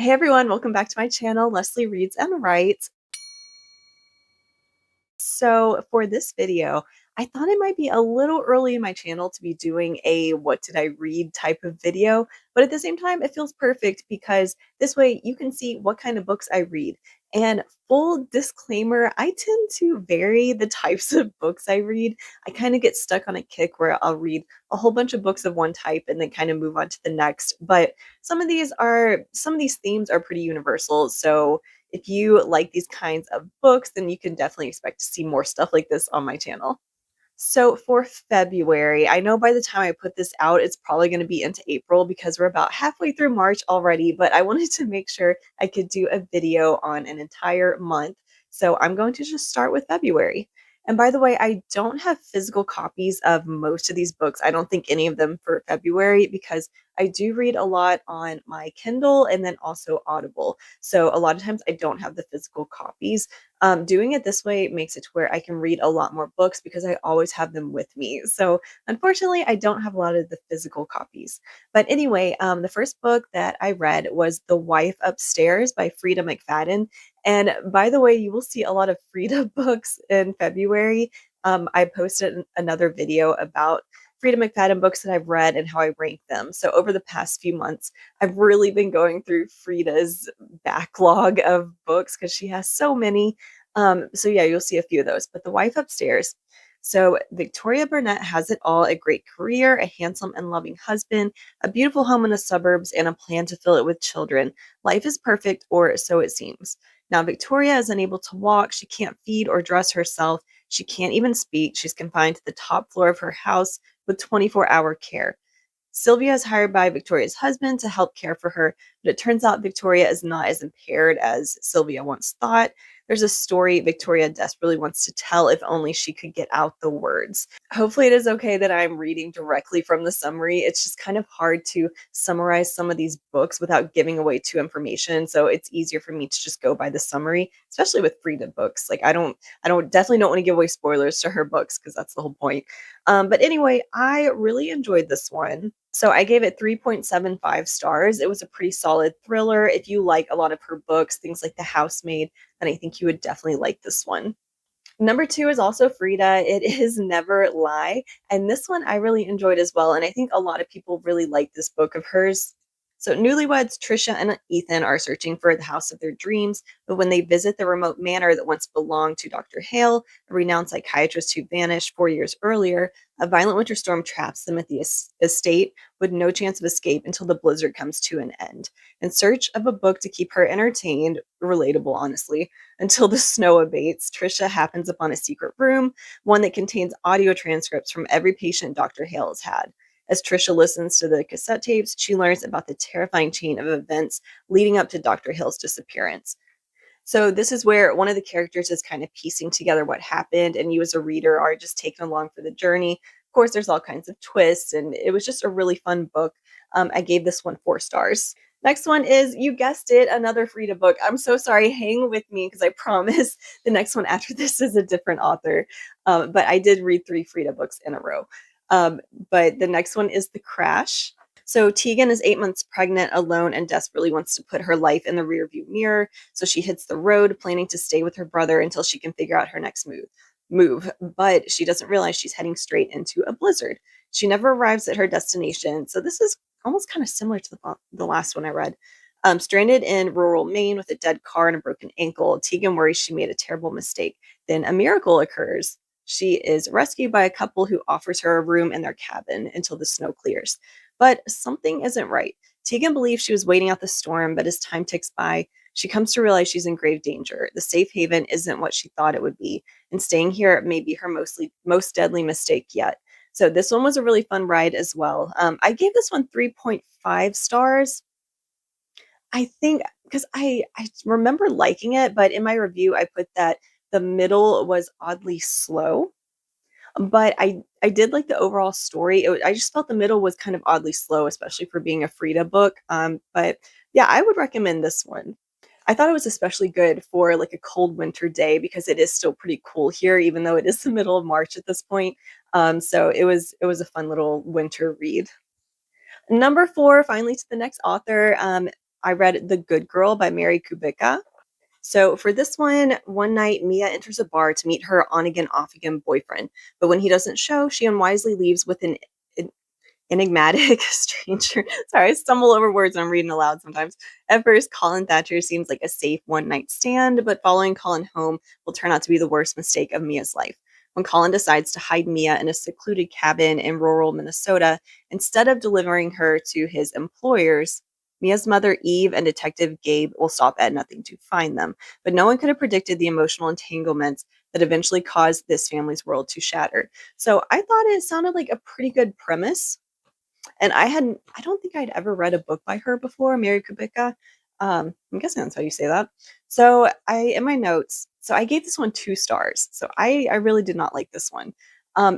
Hey everyone, welcome back to my channel, Leslie Reads and Writes. So for this video, I thought it might be a little early in my channel to be doing a what did I read type of video, but at the same time, it feels perfect because this way you can see what kind of books I read. And full disclaimer, I tend to vary the types of books I read. I kind of get stuck on a kick where I'll read a whole bunch of books of one type and then kind of move on to the next. But some of these themes are pretty universal. So if you like these kinds of books, then you can definitely expect to see more stuff like this on my channel. So for February, I know by the time I put this out, it's probably going to be into April because we're about halfway through March already, but I wanted to make sure I could do a video on an entire month. So I'm going to just start with February. And by the way, I don't have physical copies of most of these books. I don't think any of them for February because I do read a lot on my Kindle and then also Audible. So a lot of times I don't have the physical copies. Doing it this way makes it to where I can read a lot more books because I always have them with me. So unfortunately, I don't have a lot of the physical copies. But anyway, the first book that I read was The Wife Upstairs by Frida McFadden. And by the way, you will see a lot of Frida books in February. I posted another video about Frida McFadden books that I've read and how I rank them. So over the past few months, I've really been going through Frida's backlog of books because she has so many. So yeah, you'll see a few of those. But The Wife Upstairs. So Victoria Burnett has it all: a great career, a handsome and loving husband, a beautiful home in the suburbs, and a plan to fill it with children. Life is perfect, or so it seems. Now, Victoria is unable to walk. She can't feed or dress herself. She can't even speak. She's confined to the top floor of her house with 24-hour care. Sylvia is hired by Victoria's husband to help care for her, but it turns out Victoria is not as impaired as Sylvia once thought. There's a story Victoria desperately wants to tell if only she could get out the words. Hopefully, it is okay that I'm reading directly from the summary. It's just kind of hard to summarize some of these books without giving away too information. So it's easier for me to just go by the summary, especially with Frida books. Like I don't definitely don't want to give away spoilers to her books because that's the whole point. But anyway, I really enjoyed this one. So I gave it 3.75 stars. It was a pretty solid thriller. If you like a lot of her books, things like The Housemaid, then I think you would definitely like this one. Number two is also Frida. It is Never Lie. And this one I really enjoyed as well. And I think a lot of people really like this book of hers. So, newlyweds Trisha and Ethan are searching for the house of their dreams, but when they visit the remote manor that once belonged to Dr. Hale, a renowned psychiatrist who vanished 4 years earlier, a violent winter storm traps them at the estate with no chance of escape until the blizzard comes to an end. In search of a book to keep her entertained, relatable, honestly, until the snow abates, Trisha happens upon a secret room, one that contains audio transcripts from every patient Dr. Hale has had. As Trisha listens to the cassette tapes, she learns about the terrifying chain of events leading up to Dr. Hill's disappearance. So this is where one of the characters is kind of piecing together what happened, and you as a reader are just taken along for the journey. Of course, there's all kinds of twists, and it was just a really fun book. I gave this one 4 stars. Next one is, you guessed it, another Frida book. I'm so sorry. Hang with me because I promise the next one after this is a different author. But I did read 3 Frida books in a row. Um, but the next one is The Crash. So Tegan is 8 months pregnant, alone, and desperately wants to put her life in the rearview mirror. So she hits the road, planning to stay with her brother until she can figure out her next move. But she doesn't realize she's heading straight into a blizzard. She never arrives at her destination. So this is almost kind of similar to the last one I read. Stranded in rural Maine with a dead car and a broken ankle, Tegan worries she made a terrible mistake. Then a miracle occurs. She is rescued by a couple who offers her a room in their cabin until the snow clears. But something isn't right. Tegan believes she was waiting out the storm, but as time ticks by, she comes to realize she's in grave danger. The safe haven isn't what she thought it would be, and staying here may be her most deadly mistake yet. So this one was a really fun ride as well. I gave this one 3.5 stars. I think because I remember liking it, but in my review I put that the middle was oddly slow. But I did like the overall story. I just felt the middle was kind of oddly slow, especially for being a Frida book. But yeah, I would recommend this one. I thought it was especially good for like a cold winter day because it is still pretty cool here, even though it is the middle of March at this point. So it was a fun little winter read. Number four, finally to the next author. I read The Good Girl by Mary Kubica. So for this one night, Mia enters a bar to meet her on again, off again boyfriend. But when he doesn't show, she unwisely leaves with an enigmatic stranger. Sorry, I stumble over words when I'm reading aloud sometimes. At first, Colin Thatcher seems like a safe one night stand, but following Colin home will turn out to be the worst mistake of Mia's life. When Colin decides to hide Mia in a secluded cabin in rural Minnesota, instead of delivering her to his employers, Mia's mother, Eve, and Detective Gabe will stop at nothing to find them. But no one could have predicted the emotional entanglements that eventually caused this family's world to shatter. So I thought it sounded like a pretty good premise, and I don't think I'd ever read a book by her before, Mary Kubica. I'm guessing that's how you say that. So I in my notes, so I gave this one 2 stars. So I really did not like this one.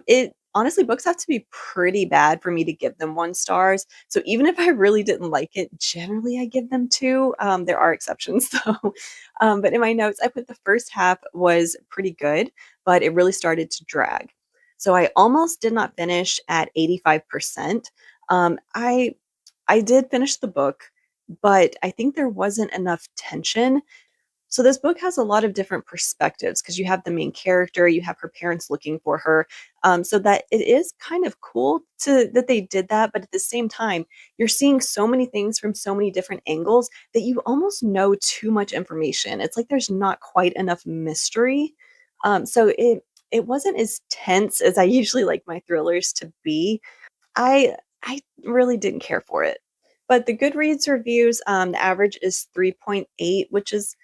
It honestly, books have to be pretty bad for me to give them 1 stars. So even if I really didn't like it, generally I give them 2. There are exceptions though. But in my notes, I put the first half was pretty good, but it really started to drag. So I almost did not finish at 85%. um, I I did finish the book, but I think there wasn't enough tension. So this book has a lot of different perspectives because you have the main character, you have her parents looking for her. So that it is kind of cool to that they did that, but at the same time, you're seeing so many things from so many different angles that you almost know too much information. It's like there's not quite enough mystery. So it wasn't as tense as I usually like my thrillers to be. I really didn't care for it. But the Goodreads reviews, the average is 3.8, which is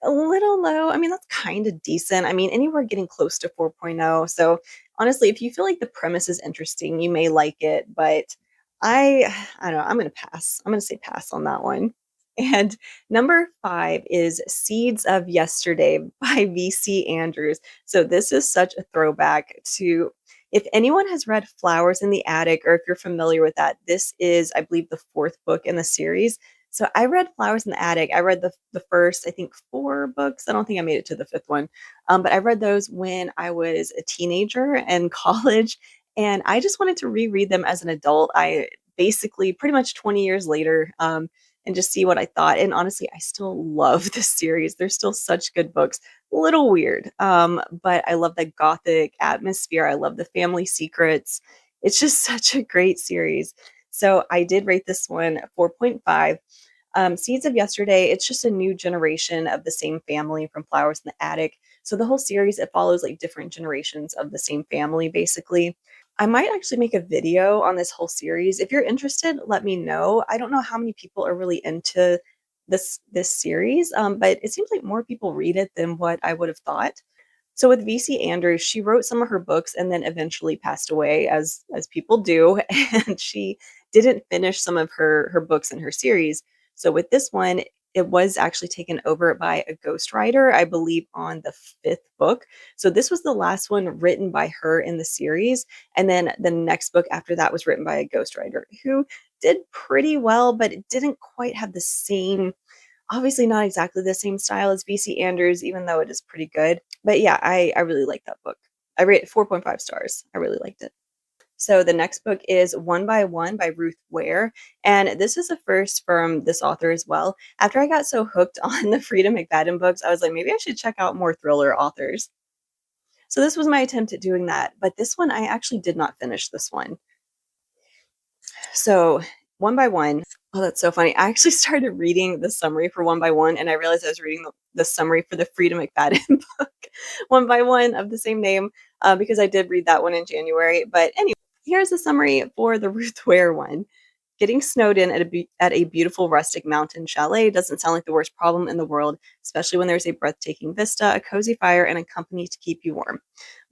a little low. I mean, that's kinda decent. I mean, anywhere getting close to 4.0. So, honestly, if you feel like the premise is interesting, you may like it, but I don't know, I'm gonna pass. I'm gonna say pass on that one. And number 5 is Seeds of Yesterday by VC Andrews. So this is such a throwback to, if anyone has read Flowers in the Attic, or if you're familiar with that, this is, I believe, the 4th book in the series. So I read Flowers in the Attic. I read the first, I think, 4 books. I don't think I made it to the 5th one. But I read those when I was a teenager and college, and I just wanted to reread them as an adult. I basically pretty much 20 years later, and just see what I thought. And honestly, I still love this series. They're still such good books. A little weird, but I love the gothic atmosphere. I love the family secrets. It's just such a great series. So I did rate this one 4.5. Seeds of Yesterday, it's just a new generation of the same family from Flowers in the Attic. So the whole series, it follows like different generations of the same family, basically. I might actually make a video on this whole series. If you're interested, let me know. I don't know how many people are really into this series, but it seems like more people read it than what I would have thought. So with VC Andrews, she wrote some of her books and then eventually passed away, as people do, and she didn't finish some of her books in her series. So with this one, it was actually taken over by a ghostwriter, I believe, on the 5th book. So this was the last one written by her in the series, and then the next book after that was written by a ghostwriter who did pretty well, but it didn't quite have the same, obviously not exactly the same style as VC Andrews, even though it is pretty good. But yeah, I really like that book. I rate it 4.5 stars. I really liked it. So the next book is One by One by Ruth Ware. And this is a first from this author as well. After I got so hooked on the Frida McFadden books, I was like, maybe I should check out more thriller authors. So this was my attempt at doing that. But this one, I actually did not finish this one. So One by One, oh, that's so funny. I actually started reading the summary for One by One, and I realized I was reading the summary for the Frida McFadden book, One by One of the same name, because I did read that one in January. But anyway, here's the summary for the Ruth Ware one. Getting snowed in at a beautiful rustic mountain chalet doesn't sound like the worst problem in the world, especially when there's a breathtaking vista, a cozy fire, and a company to keep you warm.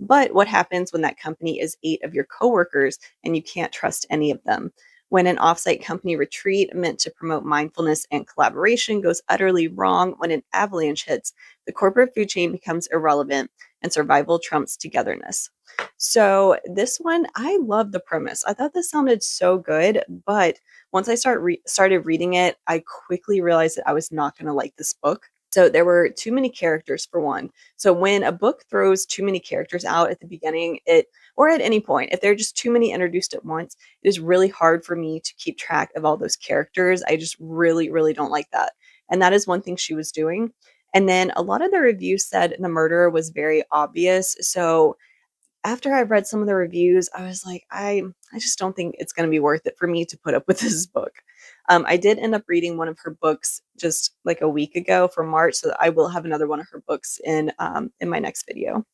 But what happens when that company is 8 of your coworkers and you can't trust any of them? When an offsite company retreat meant to promote mindfulness and collaboration goes utterly wrong, when an avalanche hits, the corporate food chain becomes irrelevant and survival trumps togetherness. So this one, I love the premise. I thought this sounded so good, but once I started reading it, I quickly realized that I was not going to like this book. So there were too many characters for one. So when a book throws too many characters out at the beginning, it or at any point. If there are just too many introduced at once, it is really hard for me to keep track of all those characters. I just really, really don't like that. And that is one thing she was doing. And then a lot of the reviews said the murder was very obvious. So after I read some of the reviews, I was like, I just don't think it's gonna be worth it for me to put up with this book. I did end up reading one of her books just like a week ago for March, so I will have another one of her books in my next video.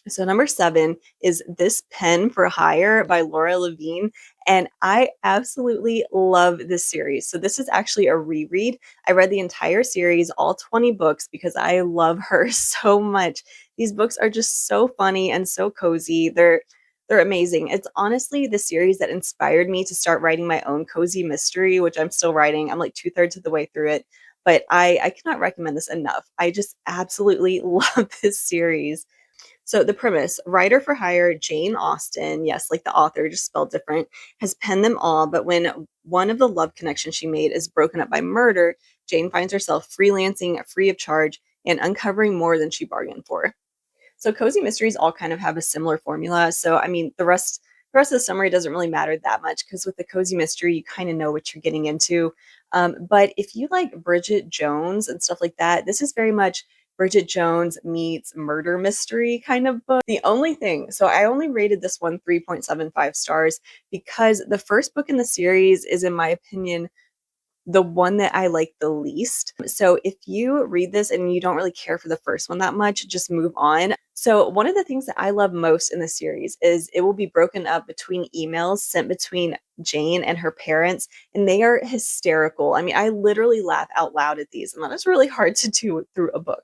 So number 7 is This Pen for Hire by Laura Levine, and I absolutely love this series. So this is actually a reread. I read the entire series, all 20 books, because I love her so much. These books are just so funny and so cozy. They're amazing. It's honestly the series that inspired me to start writing my own cozy mystery, which I'm still writing. I'm like two-thirds of the way through it, but I cannot recommend this enough. I just absolutely love this series. So the premise, writer for hire Jane Austen, yes, like the author, just spelled different, has penned them all, but when one of the love connections she made is broken up by murder, Jane finds herself freelancing free of charge and uncovering more than she bargained for. So cozy mysteries all kind of have a similar formula. So I mean, the rest of the summary doesn't really matter that much because with the cozy mystery, you kind of know what you're getting into. But if you like Bridget Jones and stuff like that, this is very much Bridget Jones meets murder mystery kind of book. The only thing, so I only rated this one 3.75 stars because the first book in the series is, in my opinion, the one that I like the least. So if you read this and you don't really care for the first one that much, just move on. So one of the things that I love most in the series is it will be broken up between emails sent between Jane and her parents, and they are hysterical. I mean, I literally laugh out loud at these, and that is really hard to do through a book.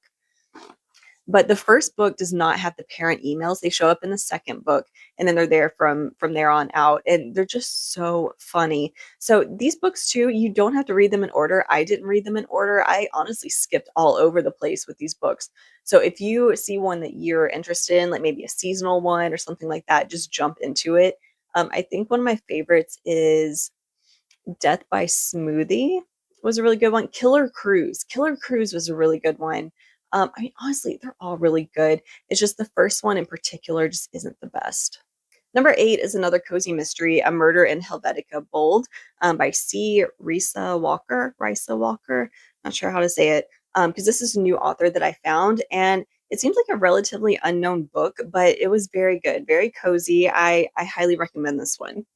But the first book does not have the parent emails. They show up in the second book, and then they're there from there on out, and they're just so funny. So these books too, you don't have to read them in order. I didn't read them in order. I honestly skipped all over the place with these books. So if you see one that you're interested in, like maybe a seasonal one or something like that, just jump into it. I think one of my favorites is Death by Smoothie was a really good one. Killer Cruise. Killer Cruise was a really good one. I mean, honestly, they're all really good. It's just the first one in particular just isn't the best. Number 8 is another cozy mystery, A Murder in Helvetica Bold, by C. Risa Walker. Not sure how to say it, because this is a new author that I found, and it seems like a relatively unknown book, but it was very good, very cozy. I highly recommend this one.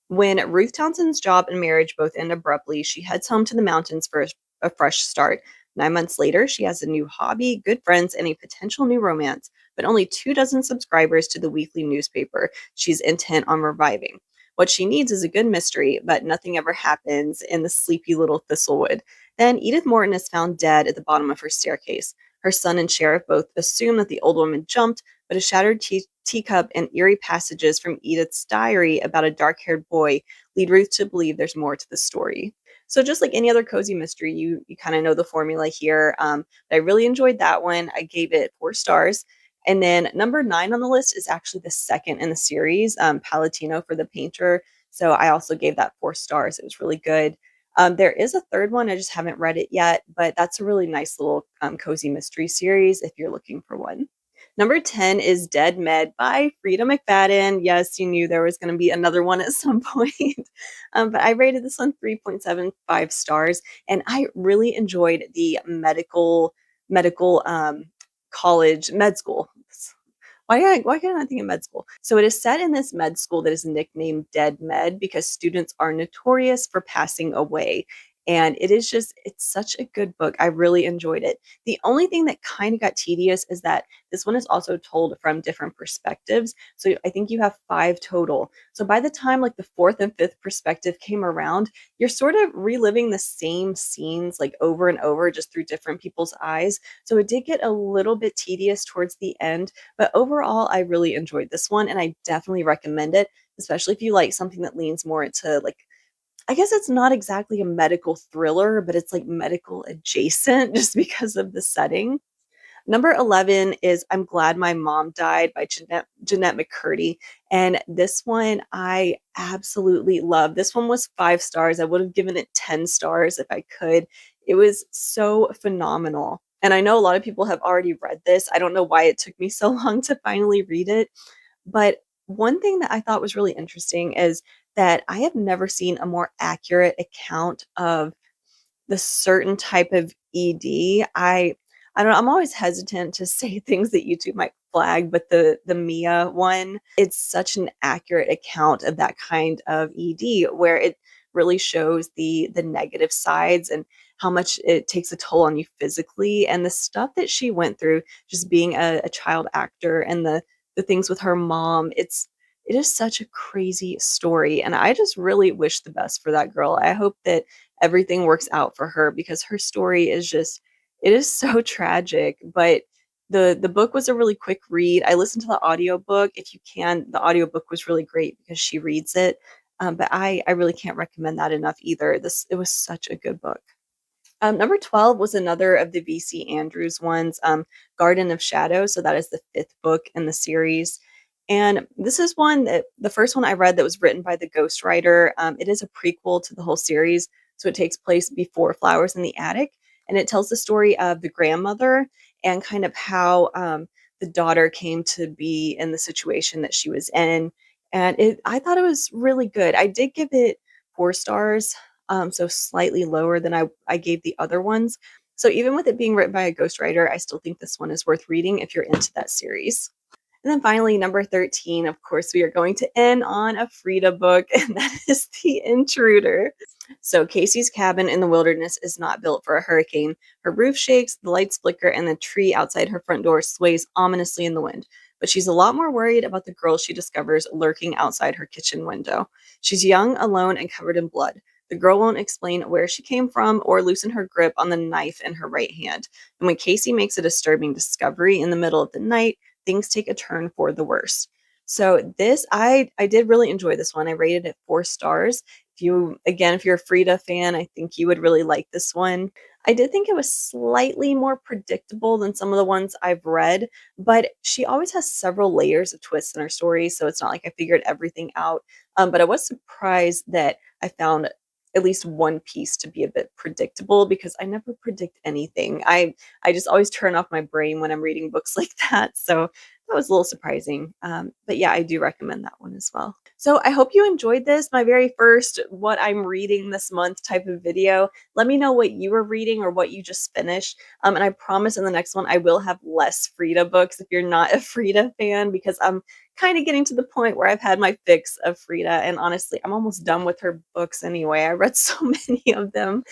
When Ruth Townsend's job and marriage both end abruptly, she heads home to the mountains for a fresh start. 9 months later, she has a new hobby, good friends, and a potential new romance, but only 2 dozen subscribers to the weekly newspaper she's intent on reviving. What she needs is a good mystery, but nothing ever happens in the sleepy little Thistlewood. Then Edith Morton is found dead at the bottom of her staircase. Her son and sheriff both assume that the old woman jumped, but a shattered teacup and eerie passages from Edith's diary about a dark haired boy lead Ruth to believe there's more to the story. So, just like any other cozy mystery, you kind of know the formula here. I really enjoyed that one. I gave it 4 stars. And then number 9 on the list is actually the second in the series, Palatino for the Painter. So I also gave that 4 stars. It was really good. There is a third one. I just haven't read it yet, but that's a really nice little cozy mystery series if you're looking for one. Number 10 is Dead Med by Frida McFadden. Yes, you knew there was going to be another one at some point. But I rated this one 3.75 stars, and I really enjoyed the medical college med school. Why can't I think of med school? So it is set in this med school that is nicknamed Dead Med because students are notorious for passing away. And it's such a good book. I really enjoyed it. The only thing that kind of got tedious is that this one is also told from different perspectives. So I think you have 5 total. So by the time like the 4th and 5th perspective came around, you're sort of reliving the same scenes like over and over just through different people's eyes. So it did get a little bit tedious towards the end, but overall, I really enjoyed this one and I definitely recommend it, especially if you like something that leans more into like, I guess it's not exactly a medical thriller, but it's like medical adjacent just because of the setting. Number 11 is I'm Glad My Mom Died by Jeanette McCurdy. And this one I absolutely love. This one was 5 stars. I would have given it 10 stars if I could. It was so phenomenal. And I know a lot of people have already read this. I don't know why it took me so long to finally read it, but one thing that I thought was really interesting is that I have never seen a more accurate account of the certain type of ED. I don't know, I'm always hesitant to say things that YouTube might flag, but the Mia one, it's such an accurate account of that kind of ED where it really shows the negative sides and how much it takes a toll on you physically and the stuff that she went through just being a child actor and the things with her mom. It is such a crazy story, and I just really wish the best for that girl. I hope that everything works out for her because her story is just it is so tragic, but the book was a really quick read. I listened to the audiobook. If you can, the audiobook was really great because she reads it. But I really can't recommend that enough either. This it was such a good book. Number 12 was another of the VC Andrews ones, Garden of Shadows. So that is the fifth book in the series. And this is one that the first one I read that was written by the ghostwriter. It is a prequel to the whole series. So it takes place before Flowers in the Attic. And it tells the story of the grandmother and kind of how the daughter came to be in the situation that she was in. And I thought it was really good. I did give it 4 stars, so slightly lower than I gave the other ones. So even with it being written by a ghostwriter, I still think this one is worth reading if you're into that series. And then finally, number 13, of course, we are going to end on a Frida book, and that is The Intruder. So Casey's cabin in the wilderness is not built for a hurricane. Her roof shakes, the lights flicker, and the tree outside her front door sways ominously in the wind. But she's a lot more worried about the girl she discovers lurking outside her kitchen window. She's young, alone, and covered in blood. The girl won't explain where she came from or loosen her grip on the knife in her right hand. And when Casey makes a disturbing discovery in the middle of the night, things take a turn for the worse. So this I did really enjoy this one. I rated it 4 stars. If you're a Frida fan, I think you would really like this one. I did think it was slightly more predictable than some of the ones I've read, but she always has several layers of twists in her story, so it's not like I figured everything out. But I was surprised that I found at least one piece to be a bit predictable because I never predict anything. I just always turn off my brain when I'm reading books like that. So that was a little surprising. But yeah, I do recommend that one as well. So I hope you enjoyed this, my very first what I'm reading this month type of video. Let me know what you were reading or what you just finished. And I promise in the next one, I will have less Frida books if you're not a Frida fan, because I'm kind of getting to the point where I've had my fix of Frida. And honestly, I'm almost done with her books anyway. I read so many of them.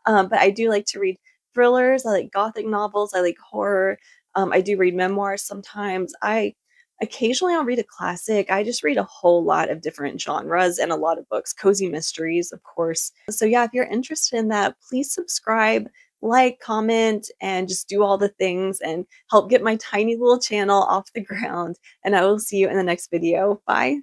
But I do like to read thrillers. I like gothic novels. I like horror. I do read memoirs sometimes. I occasionally I'll read a classic. I just read a whole lot of different genres and a lot of books, cozy mysteries, of course. So yeah, if you're interested in that, please subscribe, like, comment, and just do all the things and help get my tiny little channel off the ground. And I will see you in the next video. Bye.